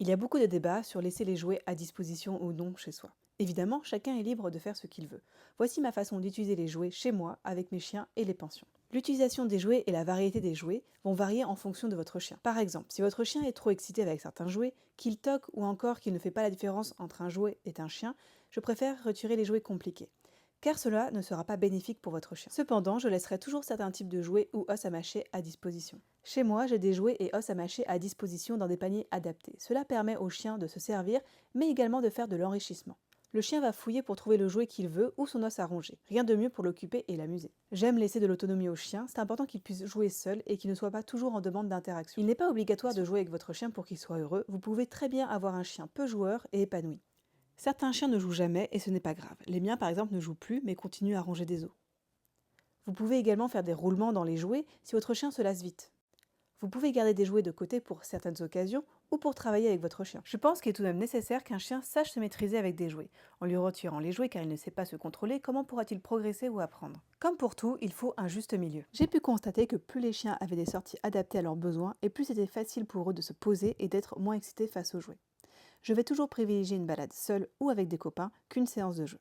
Il y a beaucoup de débats sur laisser les jouets à disposition ou non chez soi. Évidemment, chacun est libre de faire ce qu'il veut. Voici ma façon d'utiliser les jouets chez moi avec mes chiens et les pensions. L'utilisation des jouets et la variété des jouets vont varier en fonction de votre chien. Par exemple, si votre chien est trop excité avec certains jouets, qu'il toque ou encore qu'il ne fait pas la différence entre un jouet et un chien, je préfère retirer les jouets compliqués, car cela ne sera pas bénéfique pour votre chien. Cependant, je laisserai toujours certains types de jouets ou os à mâcher à disposition. Chez moi, j'ai des jouets et os à mâcher à disposition dans des paniers adaptés. Cela permet au chien de se servir, mais également de faire de l'enrichissement. Le chien va fouiller pour trouver le jouet qu'il veut ou son os à ronger. Rien de mieux pour l'occuper et l'amuser. J'aime laisser de l'autonomie au chien, c'est important qu'il puisse jouer seul et qu'il ne soit pas toujours en demande d'interaction. Il n'est pas obligatoire de jouer avec votre chien pour qu'il soit heureux, vous pouvez très bien avoir un chien peu joueur et épanoui. Certains chiens ne jouent jamais et ce n'est pas grave. Les miens par exemple ne jouent plus mais continuent à ronger des os. Vous pouvez également faire des roulements dans les jouets si votre chien se lasse vite. Vous pouvez garder des jouets de côté pour certaines occasions ou pour travailler avec votre chien. Je pense qu'il est tout de même nécessaire qu'un chien sache se maîtriser avec des jouets. En lui retirant les jouets car il ne sait pas se contrôler, comment pourra-t-il progresser ou apprendre? Comme pour tout, il faut un juste milieu. J'ai pu constater que plus les chiens avaient des sorties adaptées à leurs besoins et plus c'était facile pour eux de se poser et d'être moins excités face aux jouets. Je vais toujours privilégier une balade seule ou avec des copains qu'une séance de jeu.